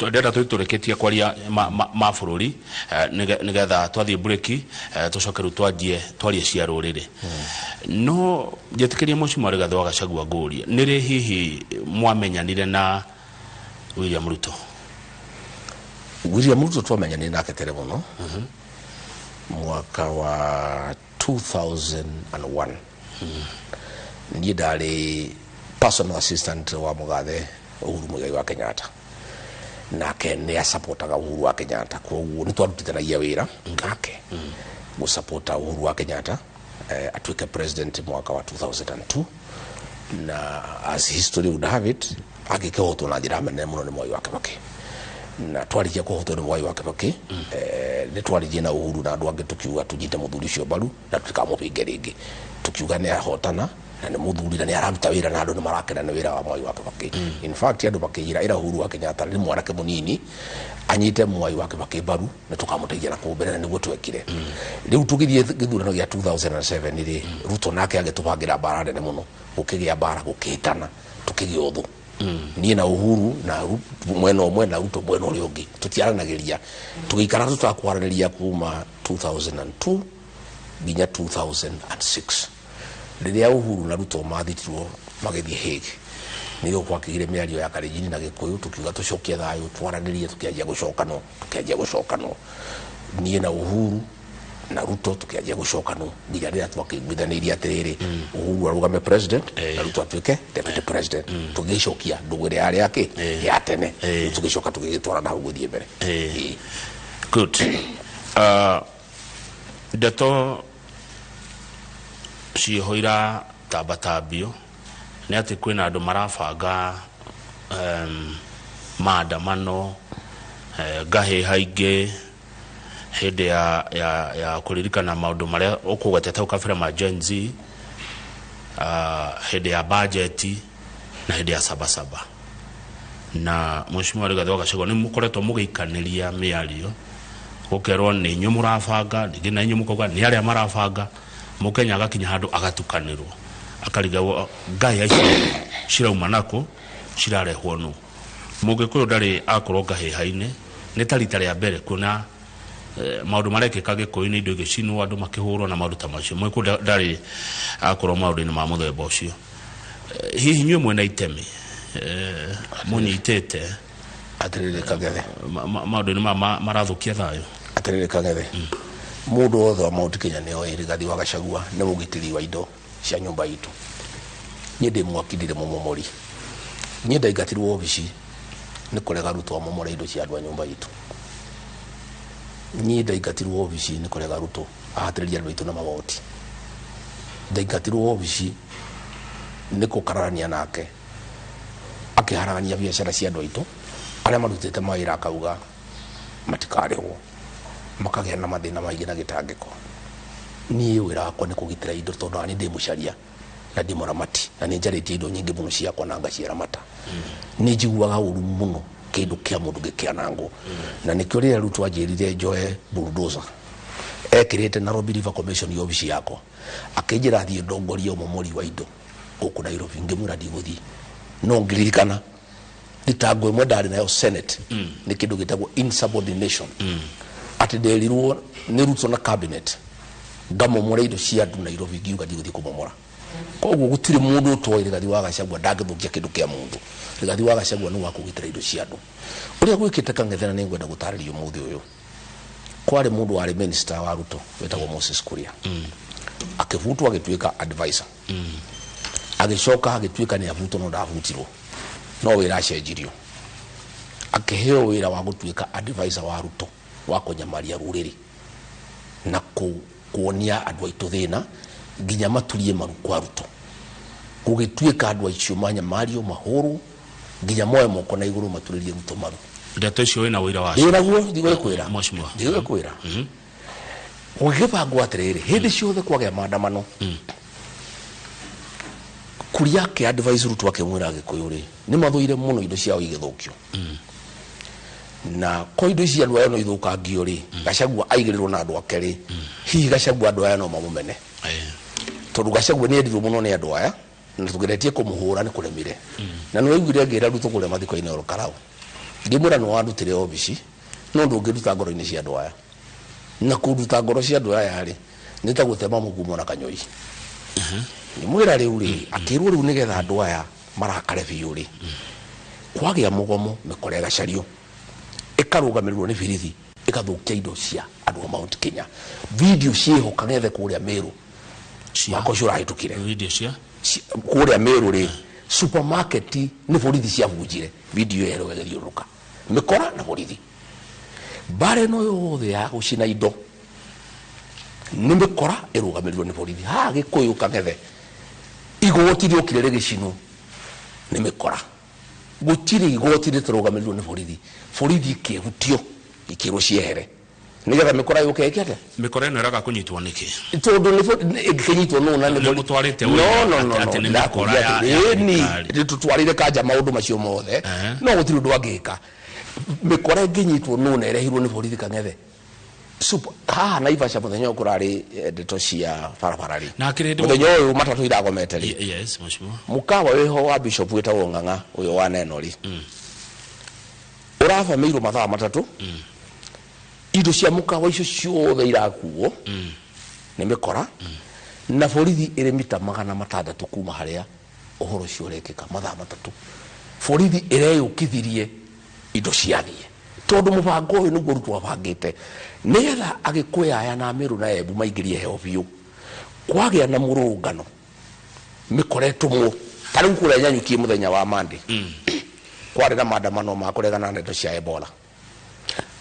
ndenda tureketie kwaria ma bururi nigetha twathie breaki tucokeru twarie cia ruriri no njetikiria Mheshimiwa Rigathi wa Gachagua nguria niri hihi mwamenyanire na William Ruto twamenyanire nake tere muno mwaka wa 2001 nie ndari personal assistant wa Mugathe Uhuru Muigai wa Kenyatta nake ni asupportaga Uhuru wa Kenyatta koguo ni twarutithanagia wira nake gusupporta Uhuru wa Kenyatta atuike president mwaka wa 2002 na as history would have it agikehotwo na njira nene muno ni Mwai wa Kibaki na twarikia kuhotwo ni Mwai wa Kibaki ni twarikie na Uhuru na andu angi tukiuga tunyite muthuri cio baru na tukamupinge ringi tukiuga ni ahotana na ni muthuri na ni araruta wira na andu ni marakena ni wira wa Mwai wa Kibaki in fact andu bakijira ira Uhuru wa Kenyatta ni mwanake munini anyite Mwai wa Kibaki baru na tukamuteithia na kumbere na niguo twekire riu tugithie githurano gia 2007 ri Ruto nake agitubangira bara nene muno ukigia bara gukitana tukigia uthu nie na Uhuru na mwena omwe na Ruto mwena uri ungi tutiaranagiria tugikara tutakwaraniria kuma 2002 nginya 2006 riria Uhuru na Ruto mathitirwo magithie Hague niyo kwakigire miario ya Kalenjin na Gikuyu tukiuga tucokie thayo twaranirie tukianjia gucokano nie na Uhuru na Ruto tukianjia gucokano nginya riria twakiguithaniria atiriri Uhuru arugame president na Ruto atuike deputy president tugicokia ndugire yari yake ya tene tugicoka tugitwara na guthie mbere good ndeto cihoira tabatabio ni ati kwina andu marabanga maandamano gahe haingi hindi ya kuririkana maundu maria ukugwetete ukabira ma Gen Z hindi ya budget na hindi ya Sabasaba na Mheshimiwa Rigathi wa Gachagua ni mukoretwo mugikaniria miario gukerwo ni nyu murabanga ningi na nyu mukoga ni aria marabanga mukenya agakinya handu agatukanirwo akariga ngai aicio cirauma nako cirarehwo no mugikuyu ndari akorwo ngahihaine ni tarita ria mbere kuna maundu marekeka gikuyu-ini indo igicinwo andu makihurwo na maundu ta macio mwikuyu ndari akorwo maundu-ini ma muthemba ucio hihi nyue mwena itemi munyitete atirire Kangethe maundu-ini marathukia thayo atirire Kangethe mundu wothe wa Mount Kenya ni oi Rigathi wa Gachagua ni mugitiri wa indo cia nyumba itu nie ndi mwakindire mumomori nie ndaigatirwo obici ni kurega Ruto amomore indo cia andu a nyumba itu nie ndaigatirwo obici ni kurega Ruto ahatiriria andu itu na magoti ndaigatirwo obici ni kukararania nake akiharania biashara cia andu itu aria marutite mawira akauga matikarehwo makagĩa na mathĩna maingĩ na gĩtangĩko niĩ wĩra wakwa nĩ kũgitĩra indo tondũ ani ndĩ mũcaria na ndĩ mũramati na nĩ njarĩtie indo nyingĩ mũno ciakwa na ngaciramata nĩ njiguaga ũru mũno kĩndũ kĩa mũndũ gĩkĩanangwo na nĩkĩo rĩrĩa Ruto anjĩrire njoe bulldozer ekĩrĩte Nairobi River Commission obici yakwa akĩnjĩra thiĩ ndongorie ũmomori wa indo gũkũ Nairobi ngĩmwĩra ndigũthiĩ no ngĩririkana thitango ĩmwe ndarĩ nayo Senate nĩ kĩndũ gĩtagwo insubordination ati nderirwo ni Ruto na cabinet ngamomora indo cia andu Nairobi ngiuga ndigũthiĩ kũmomora koguo gũtirĩ mũndũ ũtoĩ Rigathi wa Gachagua ndangĩthũkia kĩndũ kĩa mũndũ Rigathi wa Gachagua nĩ wa kũgitĩra indo cia andu ũrĩa gwĩkĩte Kangethe na nĩngwenda gũtarĩria mũthĩ ũyũ kwarĩ mũndũ warĩ minister wa Ruto wetagwo Moses Kuria akĩbutwo agĩtuĩka advisor agĩcoka agĩtuĩka nĩ abutwo no ndabutirwo no wĩra acenjirio akĩheo wĩra wa gũtuĩka advisor wa Ruto wa kũnyamaria rũrĩrĩ na kuonia andũ aitũ thĩna nginya maturie maru kwa Ruto gũgĩtuĩka andũ acio manyamario mahũrwo nginya moe moko na igũrũ maturĩrie Ruto maru ndeto icio wĩna wĩra wacio ndĩnaguo ndigũkwĩra Mheshimiwa ndigũkwĩra gũgĩbangwo atĩrĩrĩ hĩndĩ ciothe kwagĩa maandamano Kuria ke advise Ruto akĩmwĩra Gĩkũyũ rĩ nĩ mathũire mũno indo ciao igĩthũkio na ko indo cia andu aya no ithũkangio rĩ Gachagua aigĩrĩrwo na andu ake rĩ hihi Gachagua andu aya no mamũmene tondũ Gachagua nĩ endirwo mũno nĩ andu aya na tũgeretie kũmũhũra nĩ kũremire na nĩ waiguire ngĩra Ruto kũrĩa mathiko-inĩ Olkarau ngĩmwĩra no wandutire obici no ndũngĩruta ngoro-inĩ cia andu aya na kũruta ngoro cia andu aya rĩ nĩ ta gũtema mũgumo na kanyoi mwĩra rĩu rĩ akĩrwo rĩu nĩgetha andu aya marakare biũ rĩ kwagĩa mũgomo mĩkora ĩgacario ĩkarũgamĩrĩrwo nĩ birithi ĩgathũkia indo cia andũ a Mount Kenya video ciĩho Kangethe kũrĩa Meru wako cio rahĩtũkire video cia kũrĩa Meru rĩ supermarket nĩ borithi ciabunjire video ĩyo ĩgĩthiũrũrũka mĩkora na borithi bare no yothe ya gũcina indo nĩ mĩkora ĩrũgamĩrĩrwo nĩ borithi ha Gĩkũyũ Kangethe igoti rĩũkire rĩgĩcinwo nĩ mĩkora gũtirĩ igoti rĩtarũgamĩrĩrwo nĩ borithi kĩhutio ikĩrwo ciehere nĩgetha mĩkora yũke ĩkĩate mĩkora ĩno ĩraga kũnyitwo nĩkĩ tondũ ĩkĩnyitwo no na nĩ mũtwarĩte atĩ nĩ mĩkora ya tũtwarĩre kanja maũndũ macio mothe no gũtirĩ ũndũ angĩka mĩkora ĩngĩnyitwo no na ĩrehirwo nĩ borithi Kangethe haha Naivasha mũthenya ũyũ kũrarĩ ndeto cia barabara rĩ mũthenya ũyũ matatũ iragomete rĩ yes Mheshimiwa mũkawa wĩho wa Bishop wĩtagwo Ng'ang'a ũyũ wa Neno rĩ ũrabamĩirwo mathaa matatũ indo cia mũkawa icio ciothe irakuo nĩ mĩkora na borithi ĩrĩ mita 600 kuma harĩa ũhoro ũcio ũrekĩka mathaa matatũ borithi ĩreyũkithirie indo ciathiĩ tondũ mũbango ũyũ nĩguo Ruto abangĩte nĩgetha Agĩkũyũ aya na Meru na Embu maingĩrie heo biũ kwagĩa na mũrũngano mĩkora ĩtũmwo ta rĩu kũrĩa Nyanyuki mũthenya wa Monday kwarĩ na maandamano ma kũregana na ndeto cia Ebola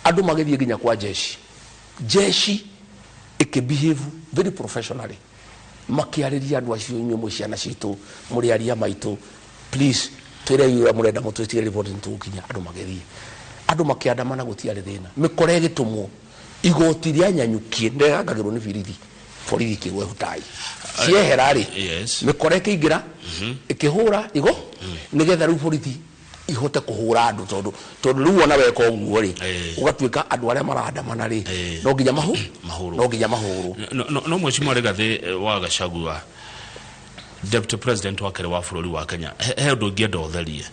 andũ magĩthiĩ nginya kwa jeshi ikibehave very professionally makiarĩria andũ acio inyuĩ mũi ciana citũ mũrĩ aria maitũ please twĩre yura mũrenda mũtwĩtire report nĩtũkinya andũ magĩthiĩ andũ makiandamana gũtiarĩ thĩna mĩkora ĩgĩtũmwo igoti rĩa Nyanyuki ndĩrangagĩrwo nĩ birithi borithi kĩgwe hutai ciehera rĩ mĩkora ĩkĩingĩra ĩkĩhũra igo nĩgetha rĩu borithi ihote kuhura andu tondu riu ona weka uguo ri ugatuika andu aria marandamana ri no nginya mahuru no mweshimwa Rigathi wa Gachagua Deputy President wa kere wa bururi wa Kenya he undu ngienda utherie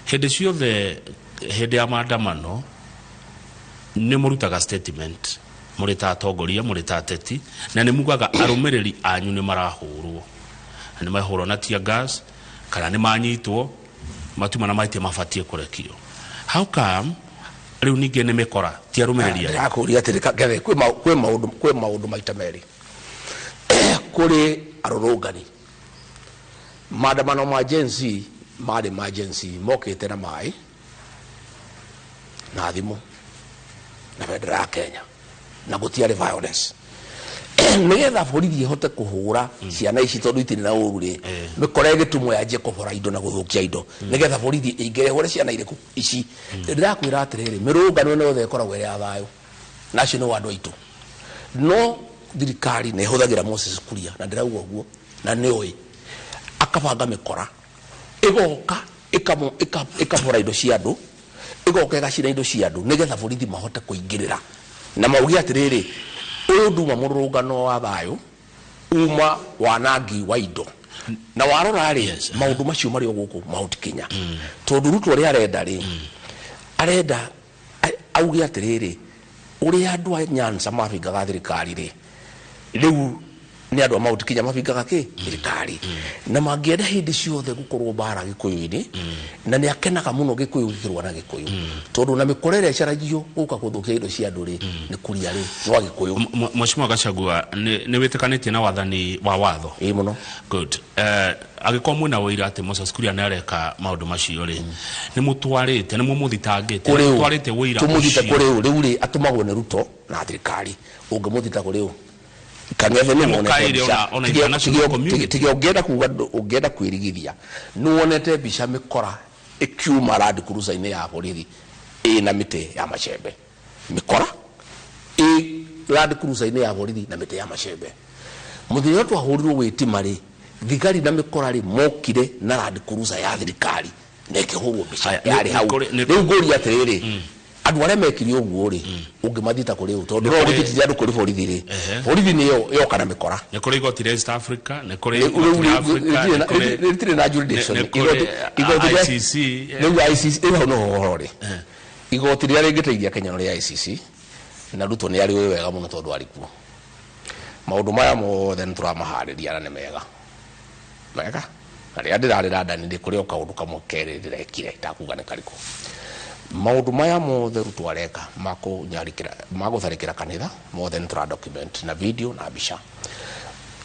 hindi ciothe hindi ya maandamano ni murutaga statement murita atongoria murita ateti na ni mugaga arumiriri anyu ni marahurwo ni mahurwo na tear gas kana ni manyitwo matuma na maite mafatie kurekio how come riu ninge ne mekora ti arumereria ya kuria tirika gethe kwe maundu maita meri kuri arorongani maandamano ma agency mari emergency mokete na mai na thimu na bendera ya Kenya na gutiari violence nigetha borithi ihote kuhura ciana ici tondu itini na ururi mikore gitumo yaje kubora indo na guthukia indo nigetha borithi ingere hore ciana iriku ici ndirakwira atiriri mirungano no the koragwo iri ya thayo national ward waitu no thirikari ne huthagira Moses Kuria na ndirauga uguo na ni oi akabanga mikora igoka ikabora indo cia andu igoka igacina indo cia andu nigetha borithi mahote kuingirira na maugi atiriri uyu nduma murungano wa thayo uma wanangi wa indo na warora ri maundu macio mari guku Mount Kenya tondu Ruto ri arenda ri arenda augi atiriri uri andu a Nyanza mafingaga thirikari ri riu ni andu a Mount Kenya mafingaga ki thirikari na mangienda hindi ciothe gukorwo bara Gikuyu-ini na ni akenaga muno Gikuyu gikirwa na Gikuyu tondu na mikorere caragio guka guthukia indo cia andu ri ni Kuria ri no Gikuyu Mheshimiwa Gachagua ni witikanite na wathani wa watho muno good agikomwe na wira ati Moses Kuria na areka maundu macio ri ni mutwarite ni mumuthitangite mutwarite wira tumuthite kuri riu ri atumagwo ni Ruto na thirikari ungimuthita kuri riu kangethe ni monete ona international community tigio ungenda kwirigithia nuonete bica mikora ikiuma Land Cruiser ine ya borithi na mite ya machembe mikora Land Cruiser ine ya borithi na mite ya machembe muthiro twahurirwo witimari thigari na mikora ri mokire na Land Cruiser ya thirikari nekehurwo bica yari hau riu ngori atiriri andu aria mekiri uguo ri ungimathita kuri u tondu no gutitithia andu kuri borithi ri borithi ni yo kana mikora ni kuri igoti ria East Africa ni kuri igoti na jurisdiction igoti ICC ni ICC no hori igoti ria ringiteithia Kenya no ria ICC na Ruto ni ari wega muno tondu ari kuo maundu maya mothe nituramahariria na ni mega ari ndirari ndani ndi kuri o kaundu kamwe keri ndirekire itakuga ni kariku maundu maya mothe Ruto areka makunyarikira magutharikira kanitha mothe ntura document na video na bica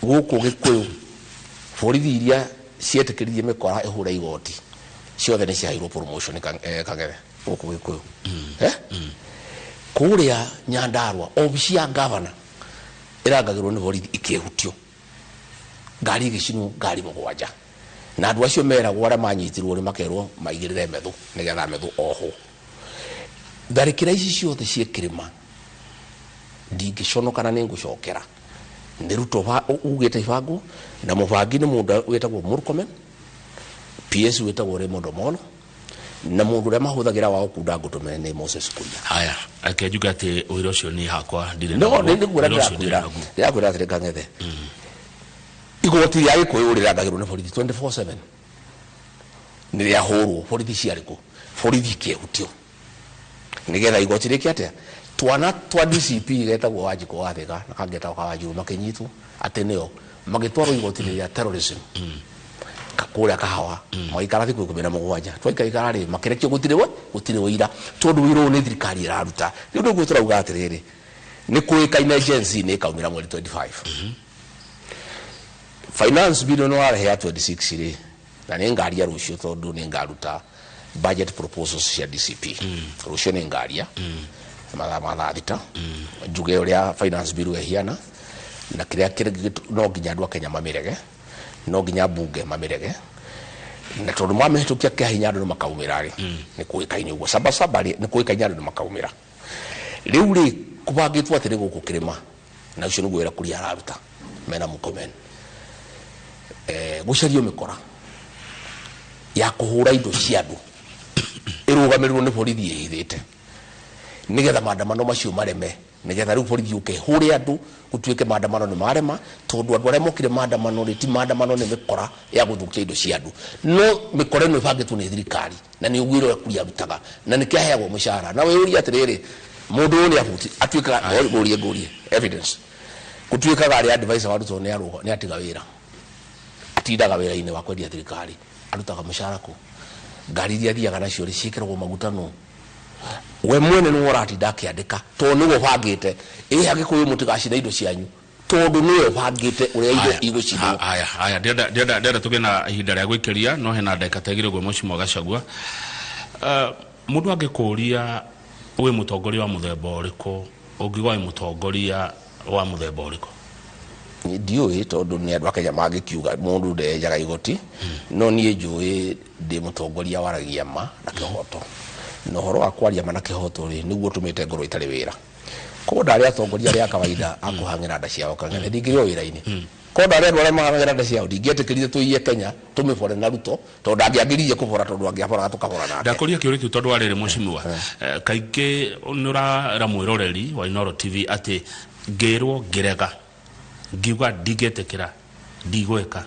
guku Gikuyu borithi iria cietikiririe mikora ihura igoti ciothe ni ciairwo promotion kagere guku Gikuyu kuria Nyandarua obisi ya governor irangagirwo ni borithi ikihutio ngari gicinu ngari mugwanja na andu acio meragwo aria manyitirwo ri makerwo maigirire methu nigetha methu oho tharikira ici ciothe ciekirima ndingiconoka na ningucokera ni Ruto ugite ibango na mubangi ni mundu wetagwo Murkomen PS wetagwo Raymond Omolo na mundu ria mahuthagira wa kunda ngutume ni Moses Kuria haya akejuga ati wira ucio ni hakwa ndire no ndingura atire kangethe igoti ya Gikuyu urangagirwo ni borithi 24/7 ni ria huru borithi ciariko borithi kehutio nigetha igoti rikiatia twana twa DCP getagwo Wanjiko wathega na kangeta kwa Wanjiru makinyitu ateneo magitwaro igoti ria terrorism kakuria kahawa maikara thiku 17 twaikaikara ri makirekio gutire wira tondu wiro ni thirikari iraruta riu ndugu turauga atiriri ni kuikaine agency ni kaumira mweri 25 finance bill no ara ya 26 ri na ni ngaria rucio tondu ni ngaruta budget proposals cia DCP rucio ni ngaria matha thita njuge uria finance bill ehiana na kiria no nginya andu a Kenya mamirege no nginya bunge mamirege na tondu mamehitukia kihinya andu makaumira ri ni kuikaine uguo saba ni kuikaine andu makaumira riu ri kubangitwo atiri guku kirima na ucio niguo ira Kuria araruta mena Murkomen gucario mikora ya kuhura indo cia andu irugamirwo ni borithi ihithite nigetha maandamano macio mareme nigetha riu borithi uke hure andu gutuike maandamano ni marema tondu andu aria mokire maandamano ti maandamano ni mikora ya guthukia indo cia andu no mikora no ibangitwo ni thirikari na ni ugwiro kuria rutaga na ni kiaheagwo mushara na we uria atiriri mundu ni abuti atuika gurie evidence gutuika gari advisor wa ruto ni atiga wira atindaga wira-ini wa kwendia thirikari arutaga mushara ku ngari iria thiaga nacio ricikirwo maguta no we mwene no ũratinda akiandika tondu niwe bangite agikuyu mutigacina indo cianyu tondu niwe bangite uria indo igũcinwo. Aya ndenda tuge na ihinda rĩa gwĩkĩria no hena ndeka tegire gwe Mheshimiwa Gachagua mundu angĩkũria we mũtongoria wa mũthemba ũrĩkũ ũngĩgwa mũtongoria wa mũthemba ũrĩkũ? Ndiũĩ tondu ni andu akenya magikiuga mundu ndejaga igoti no nie njũĩ ndi mũtongoria waragia ma na kĩhoto no horo wa kwaria mana kihoto ri niguo tumite ngoro itari wira ko ndari atongoria ria kawaida akuhangira nda ciao kang'ethe ndingĩrĩo wĩra-inĩ ko ndari andũ arĩa mahangira nda ciao ndingĩetĩkĩrire tuiye Kenya tumĩbore na Ruto tondu angĩagĩrĩire kũbora tondu angĩabora tukabora nake. Ndakuria kĩũria kĩu tondu warĩrĩ Mheshimiwa kaingĩ nĩũrara mwĩroreri wa Inooro TV atĩ ngĩrwo ngĩrega ngiuga ndingĩetĩkĩra ndigwĩka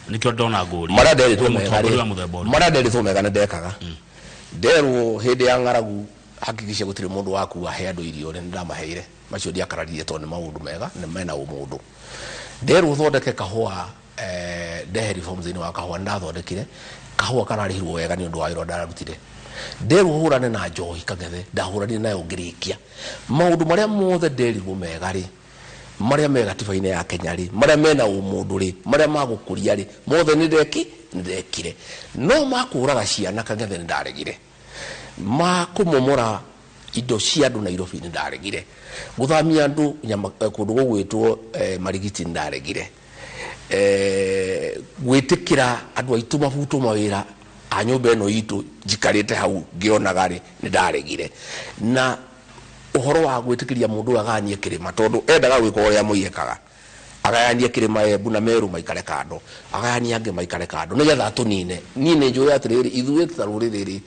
nikĩo ndona ngũri mara nderitwo mega nĩ ndekaga nderwo hindi ya ng'aragu hakikisha gutire mundu waku ahe andu irio ni ndamaheire macio ndiakararirie tondu ni maundu mega ni mena umundu nderwo thondeke kahua ndehe reforms ni wa kahua ndathondekire kahua kanarihirwo wega ni undu wa wira ndararutire nderwo hurane na njohi Kang'ethe ndahurani nayo ngirikia maundu maria mothe nderirwo mega ri maria mega tiba-inĩ ya Kenya ri maria mena umundu ri maria magukuria ri mothe ni ndekire no makuraga ciana Kang'ethe ni ndaregire makumomora indo cia andu Nairobi ni ndaregire guthamia andu kundu gugwitwo marigiti ni ndaregire gwitikira andu aitu mabuto mawira a nyumba eno itu jikarite hau ngionaga ri ni ndaregire na uhoro wa gwitikiria mundu aganie kirima tondu endaga gwika uria muiyekaga agayanie kirima Embu na Meru maikare kando agayanie ange maikare kando nigetha tunine nine njuya atiriri ithuĩ taruriri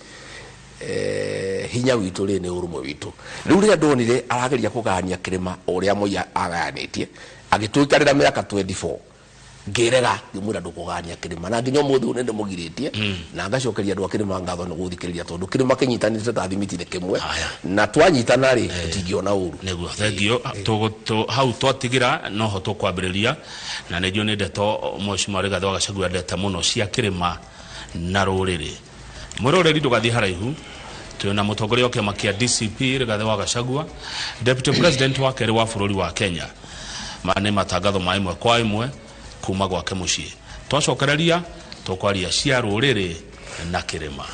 hinya witu ri ni urumwe witu riu ria ndonire arageria kugania kirima uria muiya agayanĩtie agituikarira miaka 24 ngirega ngimwira ndukugania kirima na nginya mũthĩ nende mugiritie na ngacokeria andu akirima ngatho ni guthikiriria tondu kirima kinyitanite ta thimiti ni kimwe na twanyitana ri tutingiona uru neguo thengio hau twatigira no ho tukwambĩrĩria na nĩnjũ nĩ ndeto Mheshimiwa Rigathĩ wa Gachagua ndete muno cia kirima na rũrĩrĩ mwĩroreri ndũgathiĩ haraihu twina mũtongoria wa kĩama kĩa DCP Rigathĩ wa Gachagua Deputy President wa kerĩ wa bũrũri wa Kenya mane matangatho ma ĩmwe kwa ĩmwe kuma gwake muciĩ twacokereria tukwaria cia rũrĩrĩ na kĩrĩma.